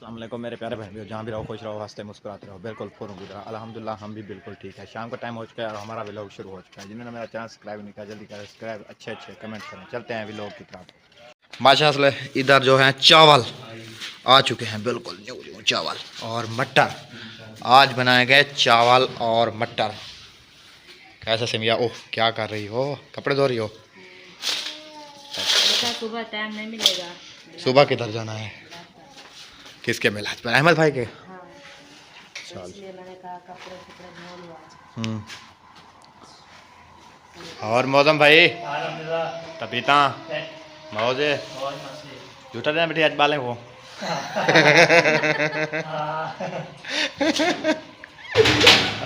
अस्सलाम वालेकुम मेरे प्यारे भाई, जहाँ भी रहो खुश रहो, हंसते मुस्कुराते रहो। बिल्कुल फ़ुर्र अल्हम्दुलिल्लाह हम भी बिल्कुल ठीक है। शाम का टाइम हो चुका है और हमारा व्लॉग शुरू हो चुका है। जिन्होंने मेरा चैनल सब्सक्राइब नहीं किया जल्दी करें सब्सक्राइब, अच्छे कमेंट करें। चलते हैं व्लॉग की तरफ। माशाल्लाह इधर जो है चावल आ चुके हैं, बिल्कुल न्यू न्यू चावल और मटर। आज बनाए गए चावल और मटर। कैसा सिमिया? ओह क्या कर रही हो? कपड़े धो रही हो? सुबह टाइम नहीं मिलेगा। सुबह किधर जाना है? किसके मिलाद पर? अहमद भाई के। हाँ, तो इसलिए मैंने कहा कपड़े धो लो आज। और मौसम भाई तबीता मौजे झूठा देना बेटी आज बाले को।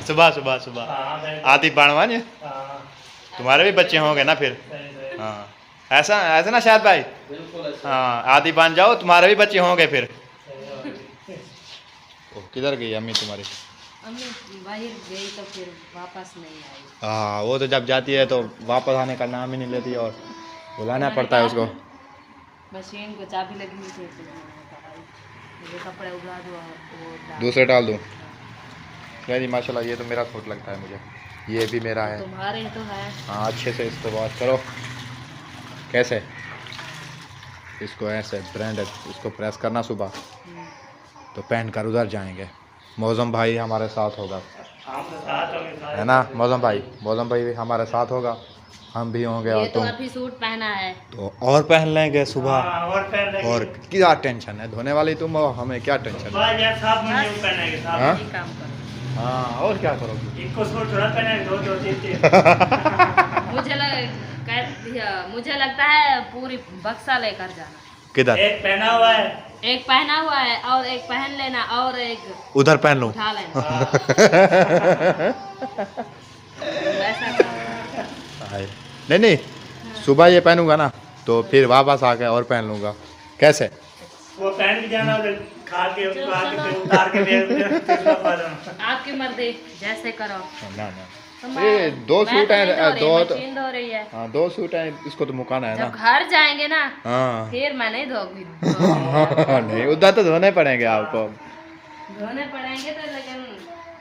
सुबह सुबह सुबह आती पाणवा ने तुम्हारे भी बच्चे होंगे ना फिर। हाँ ऐसा ऐसा ना शायद भाई। हाँ आदि बन जाओ, तुम्हारे भी बच्चे होंगे फिर। किधर गई अम्मी तुम्हारी? अम्मी बाहर गई तो फिर वापस नहीं आई। हाँ वो तो जब जाती है तो वापस आने का नाम ही नहीं लेती और बुलाना पड़ता है उसको। मशीन को चाबी लगी हुई थी तो मैंने कहा ये कपड़े उगा दो वो दूसरे डाल दूँ? क्या जी माशाल्लाह, ये तो मेरा सूट लगता है मुझे। ये भी मेरा है। तुम्हारे तो है। हाँ अच्छे से इसको वॉश करो। कैसे? इसको ऐसे ब्रांडेड इसको प्रेस करना सुबह तो पहन कर उधर जाएंगे। मौसम भाई हमारे साथ होगा, है ना मौसम भाई? मौसम भाई भी हमारे साथ होगा, हम भी होंगे। और तो तुम अभी सूट पहना है तो और पहन लेंगे सुबह। और क्या टेंशन है? धोने वाली तुम हो, हमें क्या टेंशन है? हाँ? काम करो। हाँ और क्या करोगे? मुझे लगता है पूरी बक्सा लेकर जाना। किधर? एक पहना हुआ है और एक पहन लेना और एक उधर पहन लूं? उठा लेना। वैसा हाय। नहीं सुबह ये पहनूंगा ना तो फिर वापस आके और पहन लूंगा। कैसे? वो पहन के जाना उधर खा के उसको आके फिर उतार के फिर आपकी मर्जी, जैसे करो। ना ये दो सूट हैं, दो मशीन धो रही है। हाँ दो सूट हैं, इसको तो मुकाना है ना। जब घर जाएंगे ना हाँ फिर मैं नहीं धोगी। नहीं उधर तो धोने पड़ेंगे आपको। धोने पड़ेंगे तो लेकिन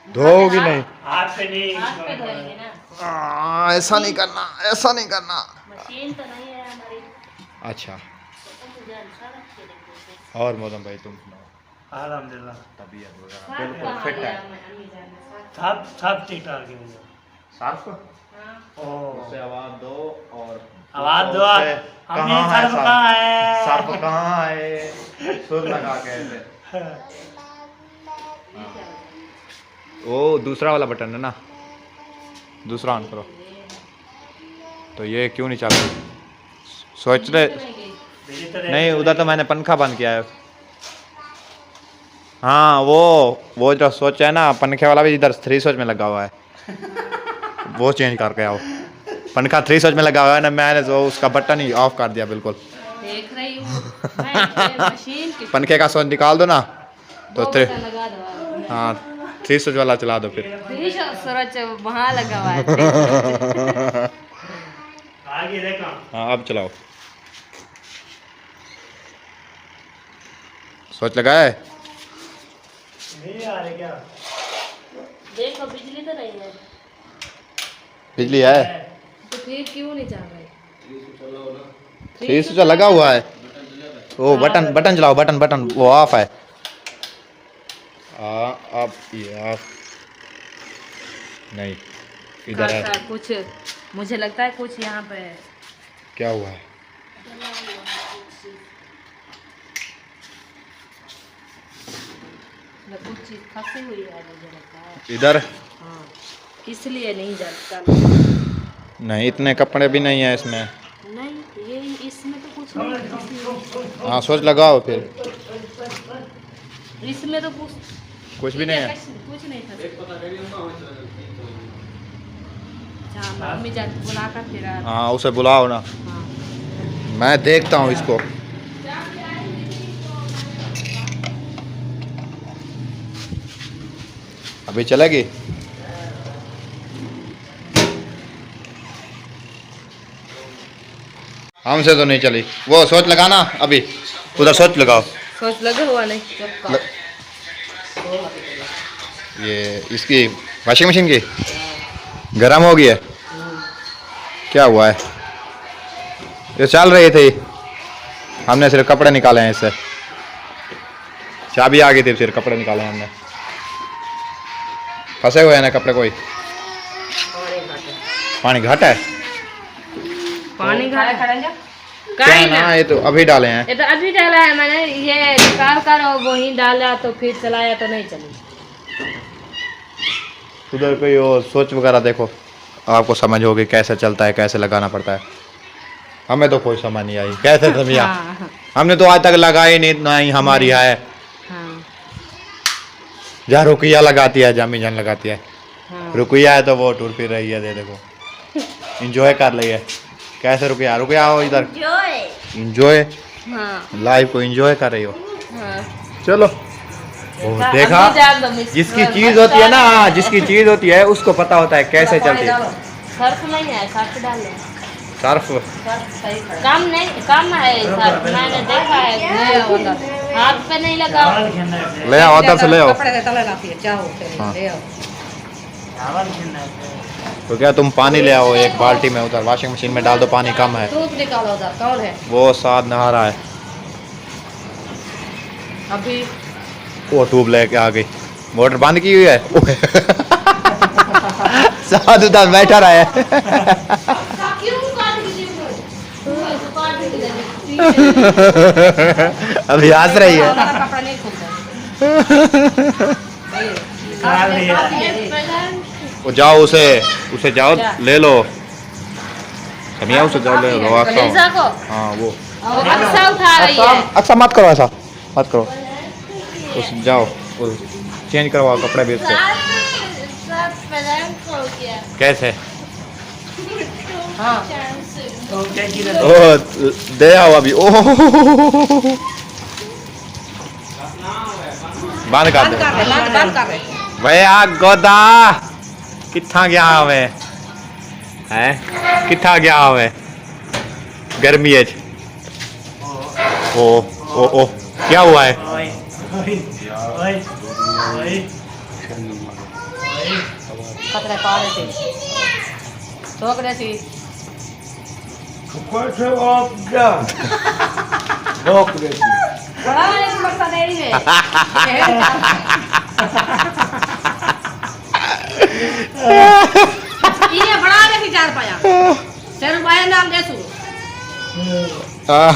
धोगी नहीं? हाथ पे नहीं हाथ पे धोएंगे ना। ऐसा नहीं करना, ऐसा नहीं करना। मशीन तो नहीं है हमारी। अच्छा और मौसम भाई तुम सुनाओ? अल्हम्दुलिल्लाह तबीयत वगैरह बिल्कुल फिट है? सब ठीक ठाक है। साफ ओ से आवाज दो और आवाज दो। कहाँ है सर्फ कहाँ है? सर्फ कहाँ है? सुर लगा के ऐसे। वो दूसरा वाला बटन है ना, दूसरा ऑन करो। तो ये क्यों नहीं चल रही? सोच रहे नहीं, उधर तो मैंने पंखा बंद किया है। हाँ वो जो सोचा है ना पंखे वाला भी इधर 3 स्विच में लगा हुआ है, वो चेंज करके आओ। पंखा 3 स्विच में लगा हुआ है ना, मैंने जो उसका बटन ही ऑफ कर दिया बिल्कुल। देख रही हूँ मैं मशीन की। पंखे का स्विच निकाल दो ना तो लगा दो। हाँ 3 स्विच वाला चला दो फिर। सूरज वहाँ लगा हुआ है। आगे देखो। हाँ अब चलाओ। स्विच लगा है? नहीं आ रहे क्या? देखो बिजली तो नहीं है। बिजली है तो फिर क्यों नहीं चल रही? 3 स्विच लगा हुआ है। वो बटन चलाओ, बटन वो ऑफ है। अब ये ऑफ नहीं, इधर है। कुछ मुझे लगता है कुछ यहाँ पे क्या हुआ है? कुछ चीज फंसी हुई है मुझे लगता है इधर हाँ, इसलिए नहीं जलता। नहीं, इतने कपड़े भी नहीं है इसमें। नहीं ये इसमें तो कुछ नहीं। हाँ स्विच लगाओ फिर। इसमें तो कुछ भी नहीं है। कुछ नहीं था। मम्मी जान बुला कर फिर हाँ उसे बुलाओ ना, हाँ। मैं देखता हूँ इसको। अभी चलेगी? हमसे तो नहीं चली। वो सोच लगाना अभी, उधर सोच लगाओ। कुछ लगा हुआ नहीं चक्का ये इसकी वॉशिंग मशीन की गर्म हो गई है। क्या हुआ है? ये चल रही थी, हमने सिर्फ कपड़े निकाले हैं इससे। चाबी आ गई थी, सिर्फ कपड़े निकाले हैं हमने। फंसे हुए हैं ना कपड़े कोई। पानी घट है पानी खड़ा क्या कहीं ना? ना ये तो अभी डाले हैं। ये तो अभी डाला है मैंने, ये निकाल कर और वही डाला तो फिर चलाया तो नहीं चली। उधर कोई वो स्विच वगैरह देखो, आपको समझ होगी कैसे चलता है, कैसे लगाना पड़ता है। हमें तो कोई समझ नहीं आई कैसे समझिया। हाँ, हमने तो आज तक लगाई नहीं, ना ही हमारी है। हाँ, जहाँ रुकिया लगाती है, जहाँ मिजान लगाती है। हाँ। रुकिया है तो वो टूर फिर रही है, दे देखो इंजॉय कर रही है। कैसे रुकिया? रुकिया हो इधर, इंजॉय हाँ, लाइफ को इंजॉय कर रही हो। हाँ। चलो ओ, देखा, अभी डाल दो मिक्स जिसकी कर, चीज होती है ना, जिसकी चीज होती है उसको पता होता है कैसे चलती है। सर्फ नहीं है, सर्फ डाल दो। सर्फ कम नहीं, कम है सर्फ, मैंने देखा है उधर। हाथ पे नहीं लगा। चावल खेलना है ले आओ, उधर से ले आओ। कपड़े के तले लाती है चाहो हाँ। ले आओ। चावल खेलना है तो क्या तुम पानी ले आओ एक बाल्टी में, उधर वॉशिंग मशीन में डाल दो, पानी कम है। दूध निकालो उधर कौन है वो साथ नहा रहा है, अभी वो ट्यूब लेके आ गई, मोटर बंद की हुई है। साथ उधर बैठा रहा है। अभी हंस रही है। हमारा कपड़ा नहीं खुलता निकाल लिया। वो जाओ उसे जाओ ले लो समिया, उसे जाओ ले लो। एलिसा को हाँ वो अक्सा उठा रही है। अच्छा मत करो, ऐसा मत करो। उस जाओ चेंज करवाओ कपड़े भी उससे। कैसे? हाँ तो क्या की ओ दे आओ अभी। ओ बंद कर बंद दे कर दे बंद कर दे भैया। गोदा कित्था गया हमें है, कित्था गया हमें गर्मी है। ओ क्या हुआ है? ओए ओए ओए ओए कपड़े पाड़े थे ठोक रहे थी बड़ा एक बरसा दे रही है ये बड़ा नहीं चार पाया सिर पाया नाम दे सु हाँ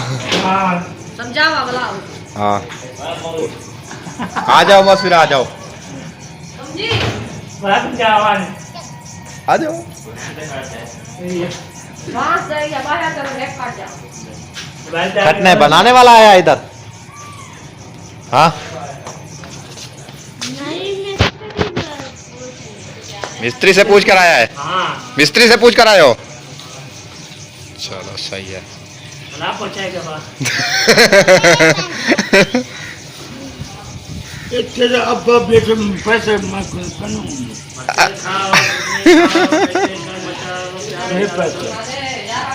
समझावा वाला हाँ आ जाओ मसूर, आ जाओ समझी बात चावल आ जाओ। बांस दे या बाहर करो एक काट जाओ खटने बनाने वाला आया इधर। हाँ मिस्त्री से पूछ कर आया है। हाँ मिस्त्री से पूछ कर आए हो? चलो सही है। ना पहुंचाएगा बात पैसे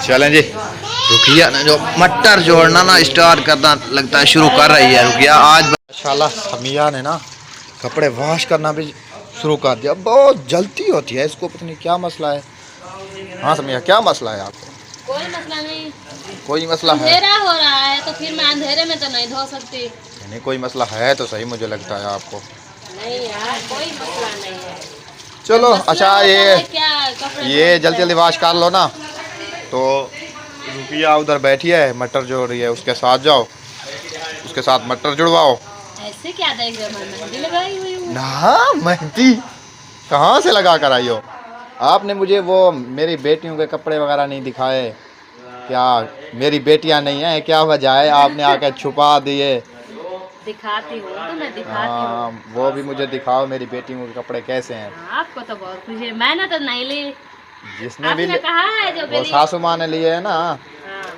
चलें जी। रुकिया ना जो मटर जोड़ना ना स्टार्ट करना लगता है शुरू कर रही है रुकिया आज। माशाल्लाह समिया ने ना कपड़े वॉश करना भी शुरू कर दिया। बहुत जल्दी होती है इसको, पता नहीं क्या मसला है। हाँ समिया क्या मसला है आपको? कोई मसला नहीं, कोई मसला है? अंधेरा हो रहा है तो फिर मैं अंधेरे में तो नहीं धो सकती। नहीं कोई मसला है तो सही, मुझे लगता है आपको। नहीं यार कोई मसला नहीं है। चलो मसला अच्छा होता ये है क्या, कपड़े ये धोने जल्दी पे। जल्दी वॉश कर लो ना। तो रुकिया उधर बैठी है, मटर जोड़ रही है, उसके साथ जाओ, उसके साथ मटर जुड़वाओ। ऐसे क्या देख रहे हो, मैं मेहंदी लगाई हुई हूँ। ना मेहंदी कहाँ से लगा कर आई हो? आपने मुझे वो मेरी बेटियों के कपड़े वगैरह नहीं दिखाए क्या? मेरी बेटियां नहीं है क्या? वजह है आपने आकर छुपा दिए। दिखाती हूँ तो मैं दिखाती हूँ। हाँ वो भी मुझे दिखाओ, मेरी बेटियों के कपड़े कैसे हैं। आपको तो बहुत खुशी है, मैंने तो नहीं ली। जिसने भी आपने कहा है जो वो मेरी सासू माँ ने लिए है ना, हाँ,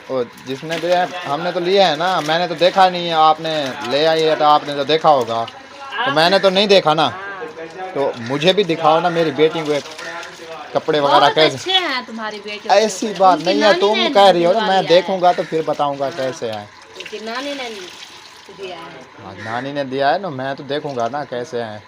वो जिसने भी है, हमने तो लिए है ना। मैंने तो देखा नहीं है, आपने ले आई है तो आपने तो देखा होगा, तो मैंने तो नहीं देखा ना। तो मुझे भी दिखाओ ना मेरी बेटियों के कपड़े वगैरह बहुत कैसे। अच्छे हैं तुम्हारी बेटी। ऐसी बात नहीं है, तुम कह रही हो ना, मैं देखूंगा तो फिर बताऊंगा कैसे हैं। उनकी नानी ने दिया है। हाँ, नानी ने दिया है ना, मैं तो देखूंगा ना कैसे हैं।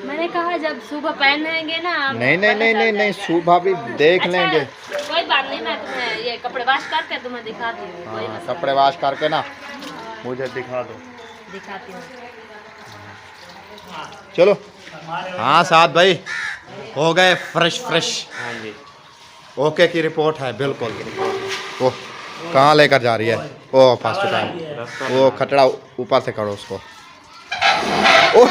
मैंने कहा जब सुबह पहनेंगे ना आप नहीं नहीं पता नहीं चल नहीं नहीं, जाएगा। सुबह भी देख अच्छा, लेंगे। कोई बात नहीं, मैं तुम्हें ये कपड़े वॉश करके तुम्हें दिखाती हूँ, कोई हाँ, मसला कपड़े नहीं। वॉश करके ना मुझे दिखा दो। दिखाती हूँ। चलो। हाँ साथ भाई हो गए फ्रेश फ्रेश। हाँ जी। ओके की रिपोर्ट है बिल्कुल। वो कहाँ लेकर जा रही है? ओ फर्स्ट टाइम वो खटड़ा ऊपर से करो उसको। ओ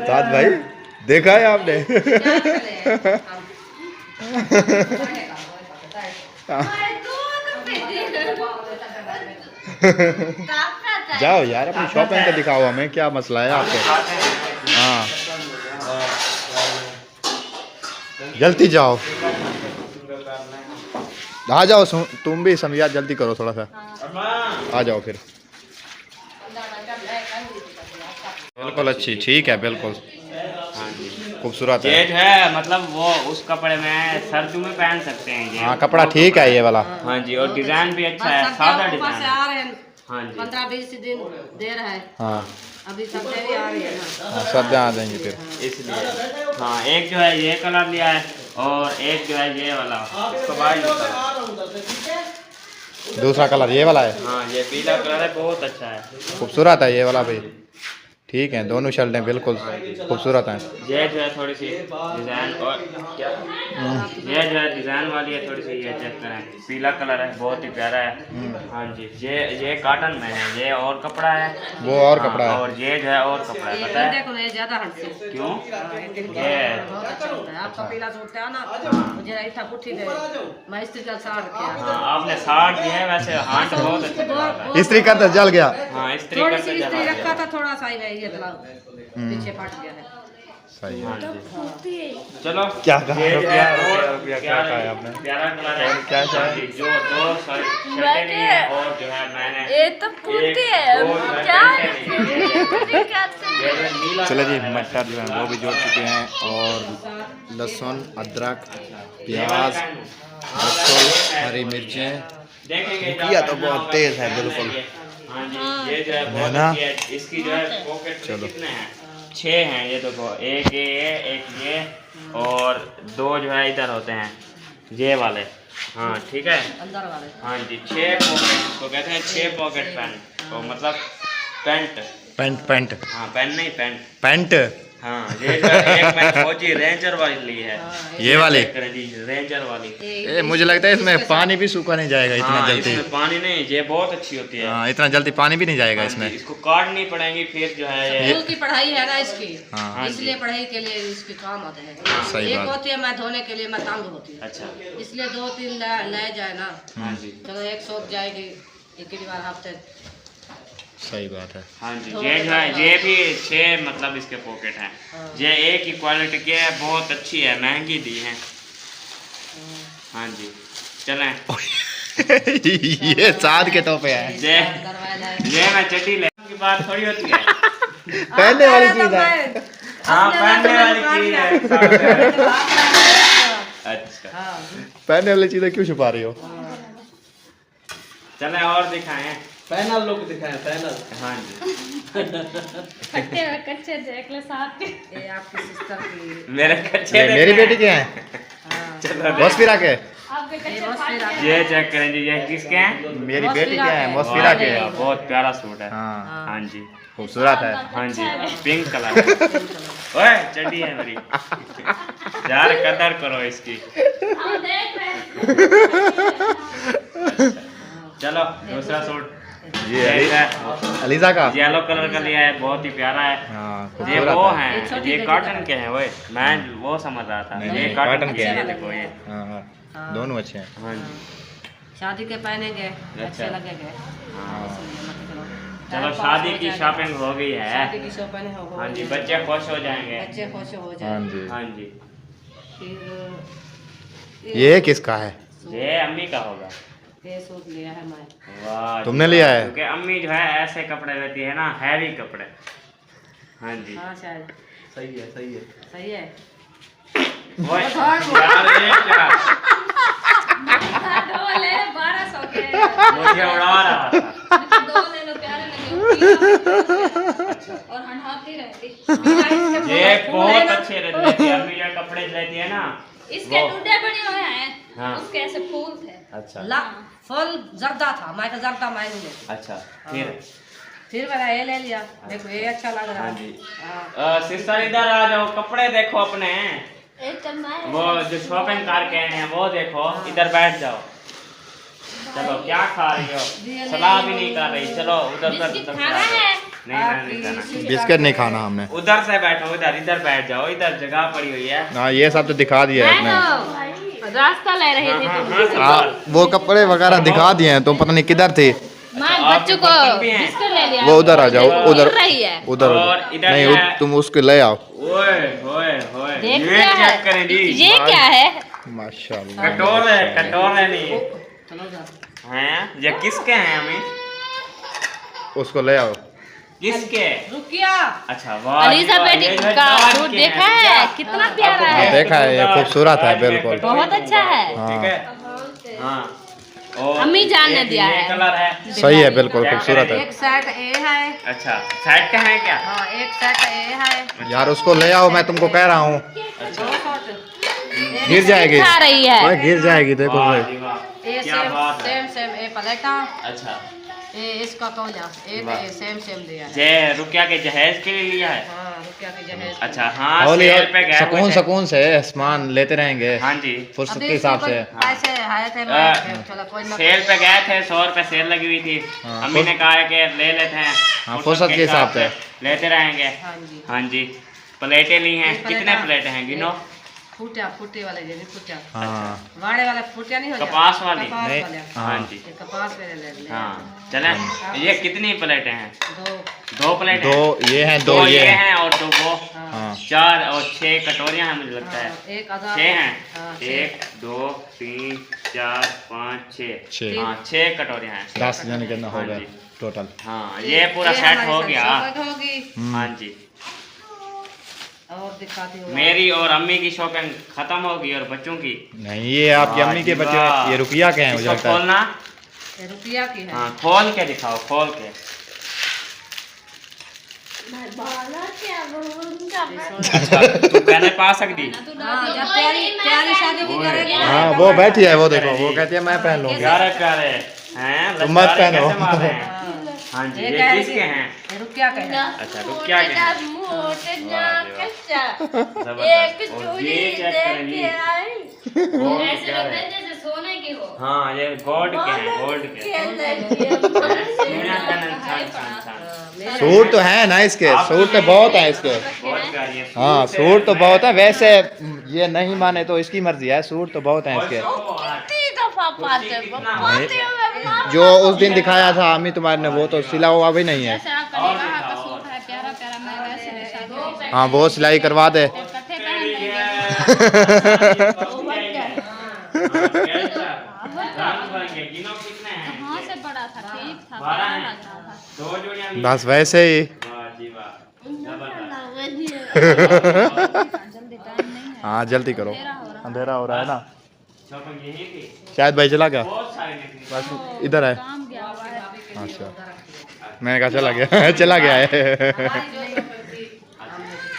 साथ भाई देखा है आपने? जाओ यार अपनी शॉपिंग तो दिखाओ हमें, क्या मसला है आपको? हाँ जल्दी जाओ, आ जाओ तुम भी समझिया, जल्दी करो थोड़ा सा, आ जाओ फिर। बिल्कुल अच्छी, ठीक है बिल्कुल हाँ जी। खूबसूरत ये है। जो है मतलब वो उस कपड़े में सर्दियों में पहन सकते हैं ये। हाँ कपड़ा ठीक है ये वाला। हाँ जी, और डिजाइन भी अच्छा है, बस सादा सब ऊपर से डिजाइन। आ रहे हैं, हाँ जी। 15-20 दिन देर है, हाँ अभी सब भी आ रही है ना। हाँ, सब आ देंगे फिर। इसलिए हाँ, एक जो है ये कलर लिया है और एक जो है ये वाला, इसको बाहर दूसरा कलर ये वाला है। हाँ, ये पीला कलर है, बहुत अच्छा है। खूबसूरत है ये वाला भी, ठीक है दोनों शर्टें बिल्कुल खूबसूरत हैं। ये जो है थोड़ी सी डिजाइन और क्या, ये जो है डिजाइन वाली है थोड़ी सी, ये चेक करें, पीला कलर है, बहुत ही प्यारा है। हाँ जी, ये कॉटन में है, ये और कपड़ा है, वो और हाँ, कपड़ा है। और ये जो है और कपड़ा है, पता है देखो ना, ये ज्यादा हट से क्यों? ये बहुत अच्छा होता है। आपका पीला सूट है ना, मुझे ऐसा पुट्ठी दे, मैं इस्त्री का साड़ किया। हाँ, आपने साठ दी है, वैसे हाथ बहुत अच्छा चला है। इस्त्री करते जल गया। हाँ, इस्त्री थोड़ी करके सी जला इस्त्री रखा दिया। था, थोड़ा सा ही ये तला पीछे फट गया है। सही है। हाँ जी। चलो क्या कहा? ये जो है रुपया और रुपया क्या कहा है आपने? प्यारा कलर है, क्या हाँ है? जी, जो दो शर्टें ली हैं और जो है मैंने ये तो पूती है क्या? चलो जी, मटर जो है वो भी जोड़ चुके हैं, और लहसुन, अदरक, प्याज, लहसुन, हरी मिर्चें। किया तो बहुत तेज है बिल्कुल। हाँ जी, ये जो है बहुत ना? अच्छी है। इसकी जो है पॉकेट चलो। कितने हैं? 6 हैं, ये देखो, एक ये और 2 जो है इधर होते हैं ये वाले। हाँ ठीक है, अंदर वाले हाँ जी, 6 पॉकेट इसको कहते हैं, 6 पॉकेट पेन, तो मतलब पेंट। पैंट पैंट हाँ, पेन नहीं, पेंट। पैंट। हाँ, ये जो है एक मैंने फौजी रेंजर वाली ली है, ये वाली? चेक करें जी, रेंजर वाली। ए, मुझे लगता है इसमें पानी भी सूखा नहीं जाएगा इतना हाँ, जल्दी। इसमें पानी नहीं, ये बहुत अच्छी होती है। हाँ इतना जल्दी पानी भी नहीं जाएगा हाँ जी, इसमें। इसको काटनी पड़ेगी फिर जो है ये। स्कूल की पढ़ाई है ना इसकी, हाँ। हाँ जी। इसलिए पढ़ाई के लिए इसके काम आते हैं। सही एक बात। होती है मैं धोने के लिए, मैं तंग होती है, अच्छा, इसलिए 2-3 ले जाए ना, हाँ जी, चलो एक सोख जाएगी एक ही बार हफ्ते। सही बात है। हाँ जी, ये जो है ये भी 6 मतलब इसके पॉकेट हैं। ये एक ही क्वालिटी की है, बहुत अच्छी है, महंगी दी है। हाँ जी, चलें। ये साथ के तोहफे हैं। ये मैं चड्डी ले की बात थोड़ी होती है। पहनने वाली चीज है। हाँ, पहनने वाली चीज है। अच्छा, पहनने वाली चीजें क्यों छुपा रही हो? चलें और दिखाएं। पैनल लुक दिखाएं, पैनल। हाँ जी, कच्चे देख ले साथ में। ये आपकी सिस्टर की, मेरे कच्चे ये मेरी देखते हैं। बेटी के हैं, चलो मौसफिरा के। आपके ये कच्चे मौसफिरा ये चेक करें जी, ये किसके हैं? मेरी बेटी के हैं, मौसफिरा वाह के। जी, बहुत प्यारा सूट है। हाँ हाँ जी, खूबसूरत है। हाँ जी, पिंक कलर है। ओए चड्डी है मेरी, यार कदर करो इसकी। हम देख रहे चलो दूसरा सूट, ये एक है अलीजा का। येलो कलर का लिया है, बहुत ही प्यारा है। हाँ ये खूबसूरत वो है। हैं, ये कॉटन के हैं, वो मैं वो समझ रहा था, नहीं, ये नहीं, कॉटन कॉटन के के हैं, हैं। ये देखो ये। हाँ हाँ दोनों अच्छे हैं। हाँ जी, शादी के पहनेंगे, अच्छे अच्छा। लगेंगे, हाँ। इसलिए मत करो। चलो टाइम पास शादी हो की जाएगा। शॉपिंग हो गई है। शादी की शॉपिंग हो हाँ जी, गई। बच्चे खुश हो जाएंगे। बच्चे खुश हो हाँ जाए। जी। हाँ जी, फिर ये किसका है? ये अम्मी का होगा। ये सूट लिया है मैं। वाह, तुमने लिया है? क्योंकि अम्मी जो है ऐसे कपड़े लेती है ना, हैवी कपड़े। हाँ जी, हाँ शायद सही है, सही है। सही है। वो यार ये क्या दो ले 1200 के मुझे उड़ा रहा था। दो ले लो प्यारे लगे और हंडाती रहती ये बहुत अच्छे रहते हैं अम्मी जो कपड़े लेती है ना। इसके वो- टूटे बने हुए हैं हाँ। उसके ऐसे फूल थे अच्छा ला फल जर्दा था मैं तो जर्दा मायने में अच्छा फिर मैंने ये ले लिया देखो ये अच्छा लग रहा हाँ है जी। हाँ। सिस्टर इधर आ जाओ कपड़े देखो अपने एक कलमा वो जो शॉपिंग करके आए हैं वो देखो इधर बैठ जाओ। चलो क्या खा रही हो सलाह भी नहीं कर रही चलो उधर उधर बिस्किट उधर खाना से आ है? जाओ। नहीं मैं नहीं खाना बिस्किट नहीं खाना हमने। उधर से बैठो इधर इधर बैठ जाओ इधर जगह पड़ी हुई है। हाँ ये सब तो दिखा दिया है मैं इसने। तो रास्ता ले रही थी तुम वो कपड़े वगैरह दिखा दिए हैं, तुम पता नहीं किधर थे। मैं आपके बच्चों को बर्तन भी हैं? बिस्किट ले लिया वो उधर आ जाओ, गिर उधर रही है उधर और इधर नहीं है। तुम उसको ले आओ। ओए होए होए देख ये क्या है चेक करें जी ये क्या है माशाल्लाह कटोरे नहीं चलो जा हैं ये किसके हैं अम्मी उसको ले आओ। किसके रुकिया अच्छा वाह एलिजाबेथ ये जो का जॉर्ज सूट के देखा हैं, है क्या? कितना प्यारा हाँ, है देखा है ये खूबसूरत है बिल्कुल। बहुत अच्छा है ठीक है हाँ और अम्मी जान ने एक दिया ये है। कलर है सही है बिल्कुल खूबसूरत है। एक सेट ए है अच्छा साइड का है क्या हाँ एक सेट ए है यार उसको ले आओ मैं तुमको कह रहा हूँ। दो शॉट गिर जाएगी खा रही है ओए, गिर जाएगी देखो वाह भाई। जी वाह ए क्या बात है सेम सेम ए पलेटा अच्छा ए इसका कौन एक वाह। ए सेम सेम दिया है ये रुकिया के जहेज के लिए लिया है हाँ रुकिया की जहेज अच्छा हाँ हौली सेल पे गए सुकून हुए थे। सुकून से सामान लेते रहेंगे हाँ जी फुर्सत अभी के हिसाब से। पैसे आए थे आ, मैं चलो कोई ना सेल पे गए थे 100 रुपए सेल लगी हुई थी हाँ, अम्मी ने कहा है कि ले लेते हैं हाँ, फुर्सत के हिसाब से। लेते रहेंगे हाँ जी हाँ जी प्लेटें ली हैं ये प्लेटें- कितने प्लेटें हैं गिनो फूटिया फूटे वाले ये नहीं फूटिया हाँ वाड़े वाला फूटिया नहीं हो जाता? कपास वाली? कपास नहीं, वाले हाँ हाँ जी ये कपास वाले ले ले हाँ चले ये कितनी प्लेटें हैं दो 2 प्लेटें दो ये हैं दो दो ये ये हैं। हैं और 2 वो हाँ 4 हाँ और 6 कटोरियां हैं मुझे लगता है हाँ, एक आधा 6 हैं हाँ, 1 2 3 4 5 6 छः। हाँ 6 कटोरियां हैं 10 जन कितना हो हाँ गया जी। टोटल। हाँ ये पूरा सेट हमारी हो सब गया शॉपिंग होगी हाँ जी और दिखाती हूँ मेरी और अम्मी की शॉपिंग खत्म होगी और बच्चों की नहीं ये आपकी वाह अम्मी के जी बच्चे वाह। ये रुकिया के हैं मुझे इसको लगता है। खोलना ये रुपया की है हाँ खोल के दिखाओ खोल के अच्छा तू कहने पा सकती हाँ जब प्यारी प्यारी शादी भी करेगी ना, हाँ तब वो मैं बैठी है वो अरे देखो वो जी। कहती है मैं पहन लूंगी। प्यारे प्यारे हैं तुम मत लश्कारे पहनो। कैसे मार रहे हैं हाँ, हाँ जी ये ये कह रही किसके हैं ये रुपया का है अच्छा रुकिया के हैं जबरदस्त और ये चेक करें जी गोल्ड ऐसे क्या लगता है है जैसे सोने की हो हाँ ये गोल्ड के हैं गोल्ड के दुनिया का इंसान इंसान सूट तो है ना इसके सूट तो बहुत है इसके। बहुत प्यारी है हाँ सूट तो बहुत है वैसे ये नहीं माने तो इसकी मर्जी है सूट तो बहुत है इसके। नहीं, जो उस दिन दिखाया था अम्मी तुम्हारे ने वो तो सिला हुआ भी नहीं है। जैसे आपका निकाह का सूट है प्यारा प्यारा मैं वैसे शादी हाँ वो सिलाई करवा दे। इकट्ठे पहन लेंगे कहाँ से बड़ा था ठीक था प्यारा लग रहा था बस वैसे ही। जल्दी टाइम नहीं है हाँ जल्दी करो अंधेरा हो रहा है ना। यही थी शायद भाई चला गया बहुत सारी निकली बस इधर है। काम गया हुआ है अच्छा मैंने कहा चला गया चला गया है।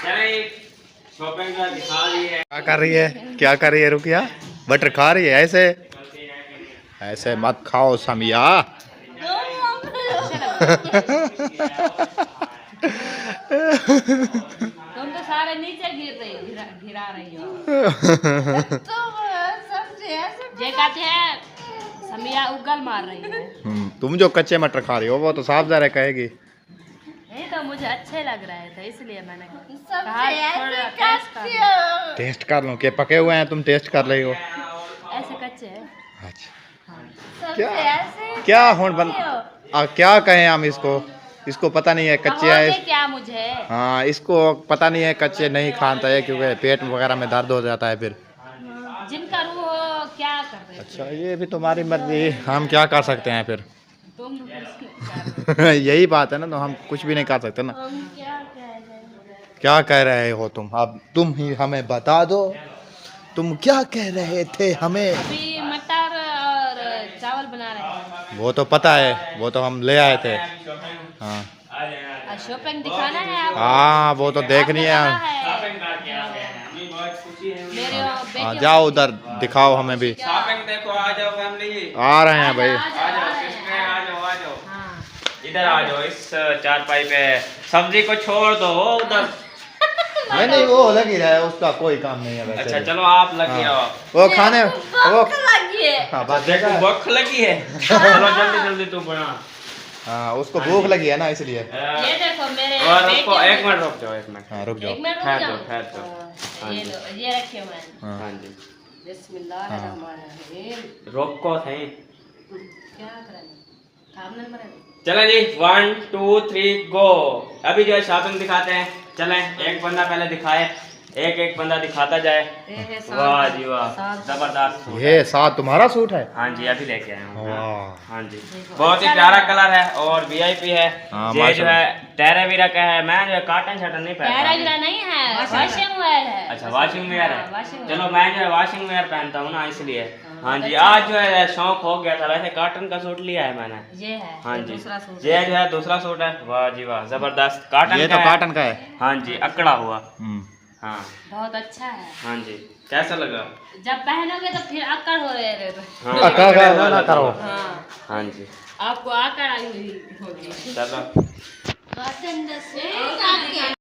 चले शॉपिंग का दिखा दी है क्या कर रही है क्या कर रही है रुकिया बटर खा रही है ऐसे ऐसे मत खाओ समिया। तुम तो सारे नीचे गिर रही गिरा रही हो ये कहते हैं समिया उगल मार रही है तुम जो कच्चे मटर खा रही हो वो तो साफ ज़रा कहेगी। नहीं तो मुझे अच्छे लग रहे थे इसलिए मैंने कहा थोड़ा टेस्ट कर टेस्ट कर लो के पके हुए हैं तुम टेस्ट कर रही हो। ऐसे कच्चे हैं अच्छा क्या हुन बन क्या कहें हम इसको पता नहीं है कच्चे कहोगे है। क्या मुझे हाँ इसको पता नहीं है कच्चे नहीं खाता है क्योंकि पेट वगैरह में दर्द हो जाता है फिर। जिनका रूह हो क्या कर रहे थे अच्छा ये भी तुम्हारी मर्जी हम क्या कर सकते हैं फिर। तुम कुछ कर यही बात है ना तो हम कुछ भी नहीं कर सकते ना। क्या कह रहे हैं क्या कह रहे हो तुम अब तुम ही हमें बता दो तुम क्या कह रहे थे हमें? अभी मटर और चावल बना रहे हैं। वो तो पता है, वो तो हम ले आए थे। हाँ और शॉपिंग दिखाना है आपको। हाँ, वो तो देखनी है। शॉपिंग करके आ गए हैं, हमें बहुत खुशी है। मेरे बेटे हाँ, जाओ उधर दिखाओ हमें भी। शॉपिंग देखो, आ जाओ फैमिली, आ रहे हैं भाई। आ जाओ सिस्टर, आ जाओ आ जाओ, हाँ। इधर आ जाओ इस चारपाई पे। सब्जी को छोड़ दो वो उधर। नहीं नहीं, वो लगी रहा है, उसका कोई काम नहीं है वैसे। अच्छा चलो आप लगी हाँ। रहो। वो खाने वो लगी है। हाँ बस देखो देखा। भूख लगी है। चलो जल्दी जल्दी तू बना। हाँ, उसको भूख लगी है ना इसलिए। ये देखो मेरे और बेटे उसको ने- एक मिनट रुक जाओ, एक मिनट हाँ रुक जाओ। एक मिनट रुक ठहर जाओ। जाओ, ठहर जाओ। ये लो, ये रखे हुए हैं। हाँ। हाँ जी, बिस्मिल्लाहिर्रहमानिर्रहीम। रोको सही। क्या करेंगे? काम नहीं करेंगे। चलो जी 1 2 3 गो। अभी जो है शॉपिंग दिखाते हैं, चलें। एक बंदा पहले दिखाए, एक एक बंदा दिखाता जाए। वाह जी वाह, जबरदस्त सूट ये है। साथ तुम्हारा सूट है? हाँ जी अभी लेके आया हूँ। वाह। हाँ जी बहुत ही प्यारा कलर है और वीआईपी है। हाँ, ये जो माशाल्लाह। है टेरावीरा का है। मैं जो है कॉटन शटन नहीं पैरा पहनता। गिरा नहीं है, वॉशिंग वेयर है। अच्छा वॉशिंग वेयर हाँ, है। वॉशिंग चलो मैं जो है वॉशिंग वेयर पहनता हूँ ना इसलिए। हाँ जी आज जो है शौक हो गया था, वैसे कॉटन का सूट लिया है मैंने। ये है। हाँ जी दूसरा सूट ये जो है दूसरा सूट है। वाह जी वाह जबरदस्त कॉटन ये का तो है। कॉटन का है। हाँ जी अकड़ा हुआ। हम्म। हाँ बहुत अच्छा है। हाँ जी कैसा लगा? जब पहनोगे तो फिर आकड़ हो रहे थे। हाँ ना करो। हाँ, हाँ जी आपको आकड़ आई हुई होगी। चलो। पसंद से